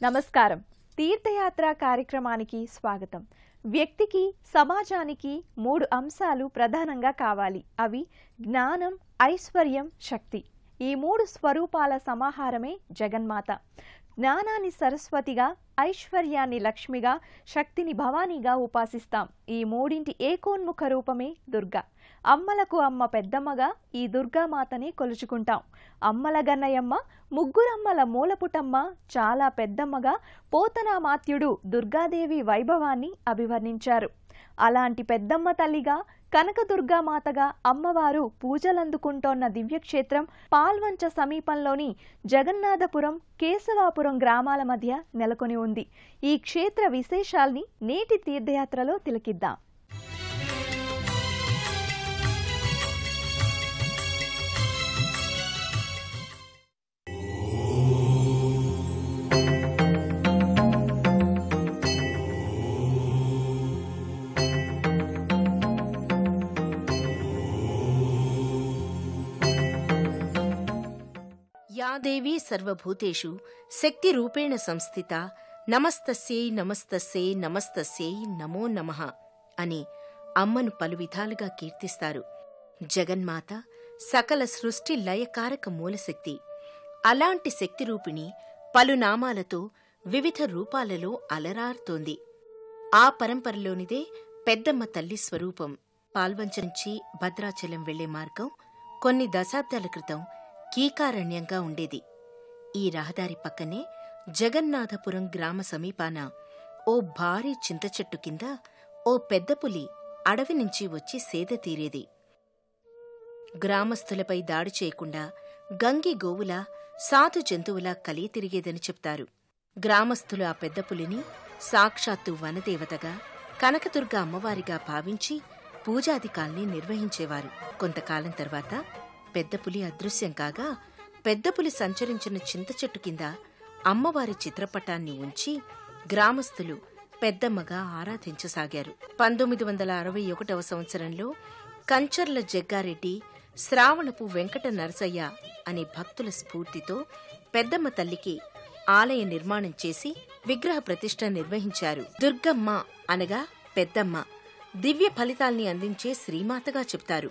నమస్కారం. తీర్థయాత్ర కార్యక్రమానికి స్వాగతం. వ్యక్తికి సమాజానికి మూడు అంశాలు ప్రధానంగా కావాలి. అవి జ్ఞానం, ఐశ్వర్యం, శక్తి. ఈ మూడు స్వరూపాల సమాహారమే జగన్మాత. జ్ఞానాన్ని సరస్వతిగా, ఐశ్వర్యాన్ని లక్ష్మిగా, శక్తిని భవానీగా ఉపాసిస్తాం. ఈ మూడింటి ఏకోన్ముఖ రూపమే దుర్గా. అమ్మలకు అమ్మ పెద్దమ్మగా ఈ దుర్గామాతని కొలుచుకుంటాం. అమ్మల గన్నయమ్మ, ముగ్గురమ్మల మూలపుటమ్మ, చాలా పెద్దమ్మగా పోతనామాత్యుడు దుర్గాదేవి వైభవాన్ని అభివర్ణించారు. అలాంటి పెద్దమ్మ తల్లిగా, కనకదుర్గామాతగా అమ్మవారు పూజలందుకుంటోన్న దివ్యక్షేత్రం పాల్వంచ సమీపంలోని జగన్నాథపురం, కేశవాపురం గ్రామాల మధ్య నెలకొని ఉంది. ఈ క్షేత్ర విశేషాల్ని నేటి తీర్థయాత్రలో తిలకిద్దాం. యా దేవీ సర్వభూతేషు శక్తి రూపేణ సంస్థిత నమస్తస్యై నమస్తస్యై నమస్తస్యై నమో నమః అని అమ్మను పలు విధాలుగా కీర్తిస్తారు. జగన్మాత సకల సృష్టి లయకారక మూలశక్తి. అలాంటి శక్తి రూపిణి పలు నామాలతో వివిధ రూపాలలో అలరారుతోంది. ఆ పరంపరలోనిదే పెద్దమ్మ తల్లి స్వరూపం. పాల్వంచ నుంచి భద్రాచలం వెళ్లే మార్గం కొన్ని దశాబ్దాల క్రితం కీకారణ్యంగా ఉండేది. ఈ రహదారి పక్కనే జగన్నాథపురం గ్రామ సమీపాన ఓ భారీ చింతచెట్టు కింద ఓ పెద్ద పులి అడవి నుంచి వచ్చి సేద తీరేది. గ్రామస్థులపై దాడి చేయకుండా గంగి గోవులా, సాధు జంతువులా కలియ తిరిగేదని చెప్తారు. గ్రామస్థులు ఆ పెద్ద పులిని సాక్షాత్తు వనదేవతగా, కనకదుర్గ అమ్మవారిగా భావించి పూజాధికాల్ని నిర్వహించేవారు. కొంతకాలం తర్వాత పెద్ద పులి అదృశ్యం కాగా పెద్ద పులి సంచరించిన చింతచెట్టు కింద అమ్మవారి చిత్రపటాన్ని ఉంచి గ్రామస్థులు పెద్దమ్మగా ఆరాధించసాగారు. 1961వ సంవత్సరంలో కంచర్ల జగ్గారెడ్డి, శ్రావణపు వెంకట నరసయ్య అనే భక్తుల స్ఫూర్తితో పెద్దమ్మ తల్లికి ఆలయ నిర్మాణం చేసి విగ్రహ ప్రతిష్ఠ నిర్వహించారు. దుర్గమ్మ అనగా పెద్దమ్మ, దివ్య ఫలితాల్ని అందించే శ్రీమాతగా చెప్తారు.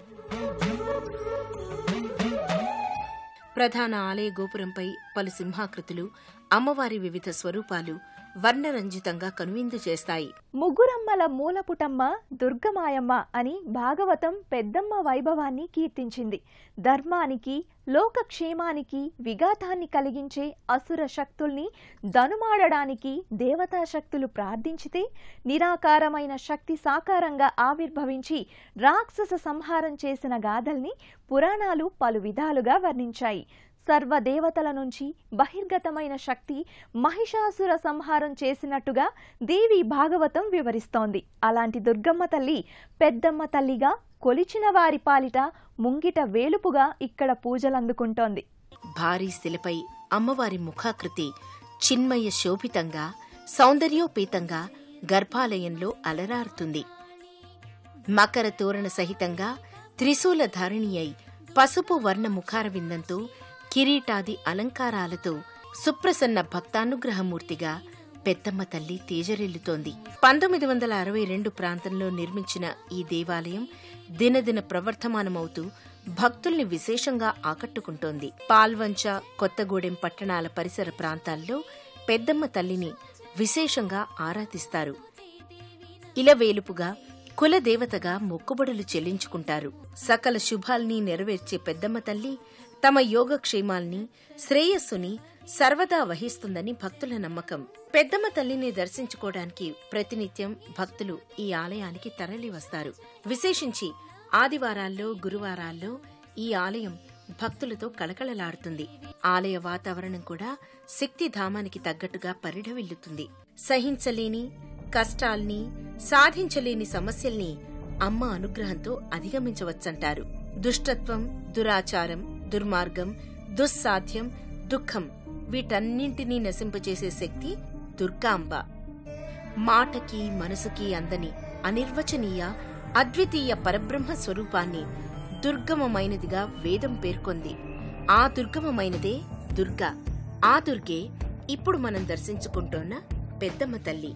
ప్రధాన ఆలయ గోపురంపై పలు సింహాకృతులు, అమ్మవారి వివిధ స్వరూపాలు వర్ణరంజితంగా కనువిందు చేస్తాయి. ముగ్గురమ్మల మూలపుటమ్మ దుర్గమాయమ్మ అని భాగవతం పెద్దమ్మ వైభవాన్ని కీర్తించింది. ధర్మానికి, లోకక్షేమానికి విఘాతాన్ని కలిగించే అసుర శక్తుల్ని దనుమాడడానికి దేవతాశక్తులు ప్రార్థించితే నిరాకారమైన శక్తి సాకారంగా ఆవిర్భవించి రాక్షస సంహారం చేసిన గాథల్ని పురాణాలు పలు విధాలుగా వర్ణించాయి. సర్వదేవతల నుంచి బహిర్గతమైన శక్తి మహిషాసుర సంహారం చేసినట్టుగా దేవి భాగవతం వివరిస్తోంది. అలాంటి దుర్గమ్మ తల్లి పెద్దమ్మ తల్లిగా కొలిచిన వారి పాలిట ముంగిట వేలుపుగా ఇక్కడ పూజలందుకుంటోంది. భారీ శిలపై అమ్మవారి ముఖాకృతి చిన్మయ శోభితంగా, సౌందర్యోపేతంగా గర్భాలయంలో అలరారుతుంది. మకర తోరణ సహితంగా త్రిశూల ధారిణి అయి పసుపు వర్ణ ముఖార విందంతో, కిరీటాది అలంకారాలతో సుప్రసన్న భక్తానుగ్రహమూర్తిగా పెద్దమ్మ తల్లి తేజరిల్లుతోంది. 1962 ప్రాంతంలో నిర్మించిన ఈ దేవాలయం దినదిన ప్రవర్ధమానమవుతూ భక్తుల్ని విశేషంగా ఆకట్టుకుంటోంది. పాల్వంచ, కొత్తగూడెం పట్టణాల పరిసర ప్రాంతాల్లో పెద్దమ్మ తల్లిని విశేషంగా ఆరాధిస్తారు. ఇలవేలుపుగా, కులదేవతగా మొక్కుబడులు చెల్లించుకుంటారు. సకల శుభాల్ని నెరవేర్చే పెద్దమ్మ తల్లి తమ యోగక్షేమాల్ని, శ్రేయస్సుని సర్వదా వహిస్తుందని భక్తుల నమ్మకం. పెద్దమ్మ తల్లిని దర్శించుకోవడానికి ప్రతినిత్యం భక్తులు ఈ ఆలయానికి తరలి వస్తారు. విశేషించి ఆదివారాల్లో, గురువారాల్లో ఈ ఆలయం భక్తులతో కళకళలాడుతుంది. ఆలయ వాతావరణం కూడా శక్తిధామానికి తగ్గట్టుగా పరిఢవిల్లుతుంది. సహించలేని కష్టాల్ని, సాధించలేని సమస్యల్ని అమ్మ అనుగ్రహంతో అధిగమించవచ్చంటారు. దుష్టత్వం, దురాచారం, దుర్మార్గం, దుస్సాధ్యం, దుఃఖం వీటన్నింటినీ నశింపచేసే శక్తి దుర్గాంబ. మాటకి, మనసుకి అందని అనిర్వచనీయ, అద్వితీయ పరబ్రహ్మ స్వరూపాన్ని దుర్గమమైనదిగా వేదం పేర్కొంది. ఆ దుర్గమమైనదే దుర్గా. ఆ దుర్గే ఇప్పుడు మనం దర్శించుకుంటోన్న పెద్దమ్మ తల్లి.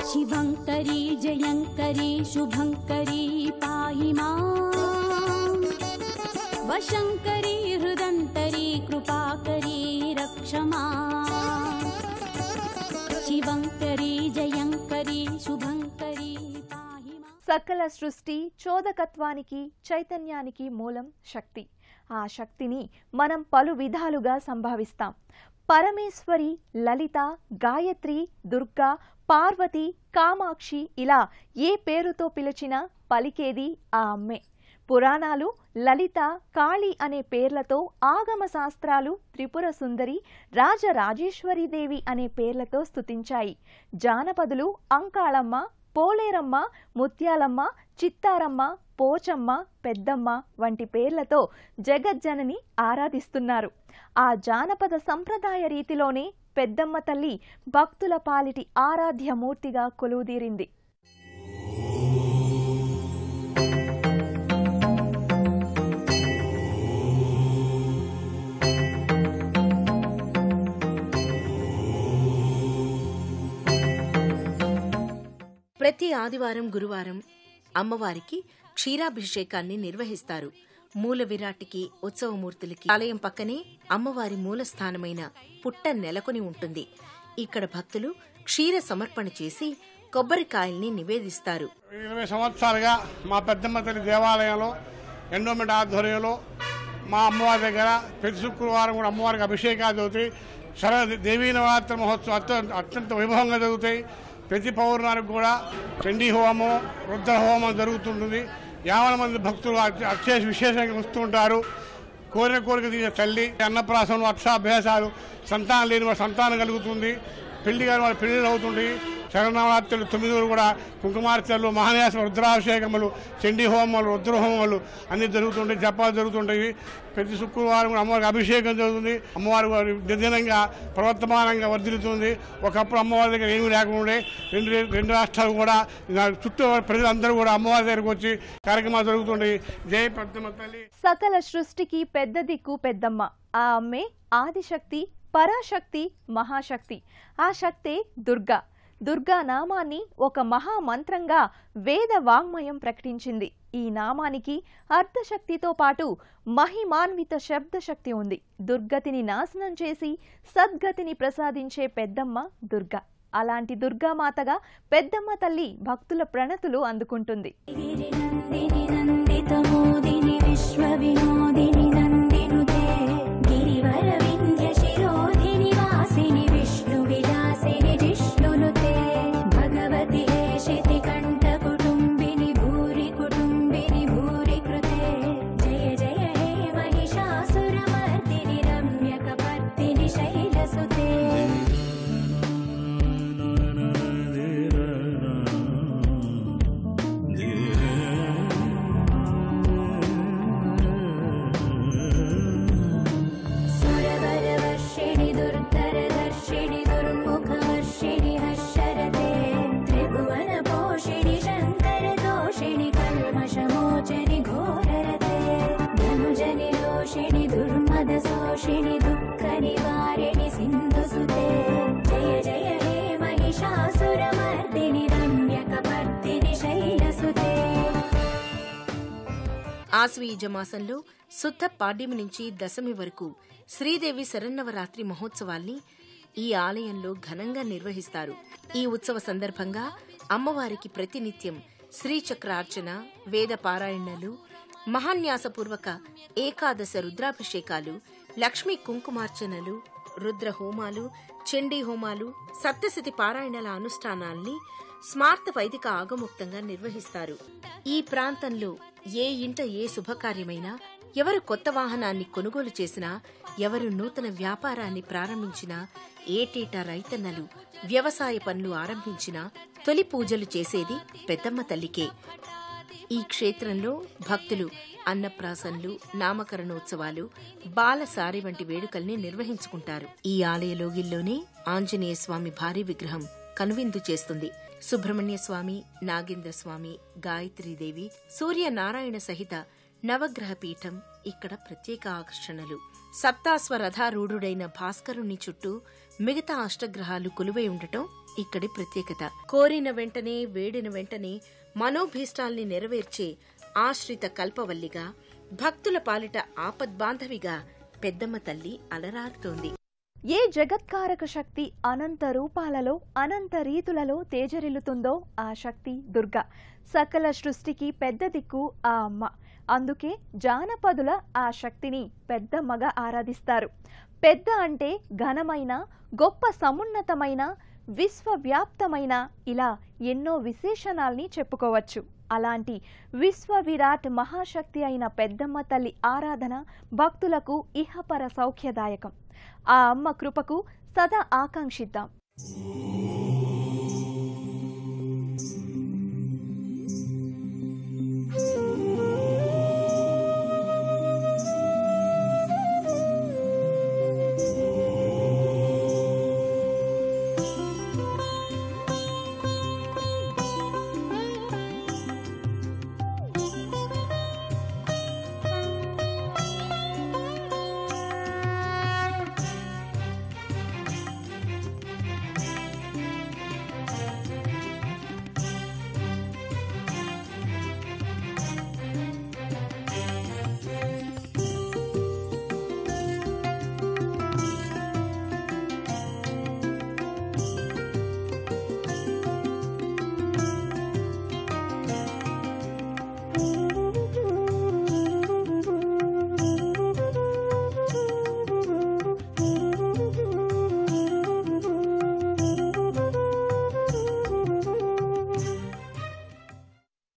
शिवंकरी जयंकरी शुभंकरी पाहि मां, वशंकरी हृदंतरी कृपाकरी रक्ष मां. शिवंकरी जयंकरी शुभंकरी पाहि मां. సకల సృష్టి చోదకత్వానికి చైతన్యానికి మూలం శక్తి. ఆ శక్తిని మనం పలు విధాలుగా సంభావిస్తాం. పరమేశ్వరి, లలిత, గాయత్రి, దుర్గా, పార్వతి, కామాక్షి ఇలా ఏ పేరుతో పిలిచినా పలికేది ఆ అమ్మే. పురాణాలు లలిత, కాళీ అనే పేర్లతో, ఆగమ శాస్త్రాలు త్రిపుర సుందరి, రాజరాజేశ్వరీదేవి అనే పేర్లతో స్తుతించాయి. జానపదులు అంకాళమ్మ, పోలేరమ్మ, ముత్యాలమ్మ, చిత్తారమ్మ, పోచమ్మ, పెద్దమ్మ వంటి పేర్లతో జగజ్జనని ఆరాధిస్తున్నారు. ఆ జానపద సంప్రదాయ రీతిలోనే పెద్దమ్మ తల్లి భక్తుల పాలిటి ఆరాధ్యమూర్తిగా కొలువుదీరింది. ప్రతి ఆదివారం, గురువారం అమ్మవారికి క్షీరాభిషేకాన్ని నిర్వహిస్తారు. మూల విరాటికి, ఉత్సవమూర్తులకి ఆలయం పక్కనే అమ్మవారి మూలస్థానమైన పుట్ట నెలకొని ఉంటుంది. ఇక్కడ భక్తులు క్షీర సమర్పణ చేసి కొబ్బరికాయల్ని నివేదిస్తారు. 20 సంవత్సరాలుగా మా పెద్దమ్మ తల్లి దేవాలయంలో ఎండోమెంట్ ఆధ్వర్యంలో మా అమ్మవారి దగ్గర ప్రతి శుక్రవారం కూడా అమ్మవారికి అభిషేకాలు జరుగుతాయి. దేవీ నవరాత్రి మహోత్సవం అత్యంత వైభవంగా జరుగుతాయి. ప్రతి పౌర్ణానికి కూడా చండీ హోమం, రుద్ర హోమం జరుగుతుంటుంది. 50 మంది భక్తులు అత్యవసర విశేషంగా వస్తూ ఉంటారు. కోరిక తీసే తల్లి. అన్నప్రాసనం, అక్షాభ్యాసాలు, సంతానం లేని వారి సంతానం కలుగుతుంది. పెళ్లి కాని వారి పెళ్లిళ్ళు అవుతుంది. శరణవరాత్రులు 9 రోజులు కూడా కుంకుమార్చనలు, మహాన్యాస రుద్రాభిషేకములు, చండీ హోమాలు, రుద్రహోమాలు అన్నీ జరుగుతుంటాయి. జపాలు జరుగుతుంటాయి. ప్రతి శుక్రవారం అమ్మవారికి అభిషేకం జరుగుతుంది. అమ్మవారి దినంగా ప్రవర్తమానంగా వర్ధిల్లుతుంది. ఒకప్పుడు అమ్మవారి దగ్గర ఏమీ లేకుండా రెండు రాష్ట్రాలు కూడా చుట్టూ ప్రజలందరూ కూడా అమ్మవారి దగ్గరకు వచ్చి కార్యక్రమాలు జరుగుతుంటాయి. జై పెద్దమ్మ తల్లి. సకల సృష్టికి పెద్ద దిక్కు పెద్దమ్మ. ఆ అమ్మే ఆదిశక్తి, పరాశక్తి, మహాశక్తి. ఆ శక్తే దుర్గా. దుర్గా నామాన్ని ఒక మహామంత్రంగా వేద వాంగ్మయం ప్రకటించింది. ఈ నామానికి అర్ధశక్తితో పాటు మహిమాన్విత శబ్దశక్తి ఉంది. దుర్గతిని నాశనం చేసి సద్గతిని ప్రసాదించే పెద్దమ్మ దుర్గా. అలాంటి దుర్గామాతగా పెద్దమ్మ తల్లి భక్తుల ప్రణతులు అందుకుంటుంది. ఆశ్వయుజ మాసంలో శుద్ధ పాడ్యమి నుంచి దశమి వరకు శ్రీదేవి శరన్నవరాత్రి మహోత్సవాల్ని ఈ ఆలయంలో ఘనంగా నిర్వహిస్తారు. ఈ ఉత్సవ సందర్భంగా అమ్మవారికి ప్రతినిత్యం శ్రీచక్రార్చన, వేద పారాయణలు, మహాన్యాసపూర్వక ఏకాదశ రుద్రాభిషేకాలు, లక్ష్మీ కుంకుమార్చనలు, రుద్ర హోమాలు, చండీ హోమాలు, సప్తశతి పారాయణల అనుష్ఠానాల్ని స్మార్త వైదిక ఆగముక్తంగా నిర్వహిస్తారు. ఈ ప్రాంతంలో ఏ ఇంట ఏ శుభకార్యమైనా, ఎవరు కొత్త వాహనాన్ని కొనుగోలు చేసినా, ఎవరు నూతన వ్యాపారాన్ని ప్రారంభించినా, ఏటేటా రైతన్నలు వ్యవసాయ పనులు ఆరంభించినా తొలి పూజలు చేసేది పెద్దమ్మ తల్లికే. ఈ క్షేత్రంలో భక్తులు అన్నప్రాసనలు, నామకరణోత్సవాలు, బాలసారి వంటి వేడుకల్ని నిర్వహించుకుంటారు. ఈ ఆలయ లోగిల్లోనే ఆంజనేయ స్వామి భారీ విగ్రహం కనువిందు చేస్తుంది. సుబ్రహ్మణ్య స్వామి, నాగేంద్ర స్వామి, గాయత్రీదేవి, సూర్యనారాయణ సహిత నవగ్రహ పీఠం ఇక్కడ ప్రత్యేక ఆకర్షణలు. సప్తాశ్వరథారూఢుడైన భాస్కరుని చుట్టూ మిగతా అష్టగ్రహాలు కొలువై ఉండటం ఇక్కడి ప్రత్యేకత. కోరిన వెంటనే, వేడిన వెంటనే మనోభీష్టాల్ని నెరవేర్చే ఆశ్రిత కల్పవల్లిగా, భక్తుల పాలిట ఆపద్బాంధవిగా పెద్దమ్మ తల్లి అలరారుతోంది. ఏ జగత్కారక శక్తి అనంత రూపాలలో, అనంత రీతులలో తేజరిల్లుతుందో ఆ శక్తి దుర్గా. సకల సృష్టికి పెద్ద దిక్కు ఆ అమ్మ. అందుకే జానపదుల ఆ శక్తిని పెద్దమ్మగా ఆరాధిస్తారు. పెద్ద అంటే ఘనమైన, గొప్ప సమున్నతమైన, విశ్వవ్యాప్తమైన, ఇలా ఎన్నో విశేషణాల్ని చెప్పుకోవచ్చు. అలాంటి విశ్వవిరాట్ మహాశక్తి అయిన పెద్దమ్మ తల్లి ఆరాధన భక్తులకు ఇహపర సౌఖ్యదాయకం. ఆ అమ్మ కృపకు సదా ఆకాంక్షిద్దాం.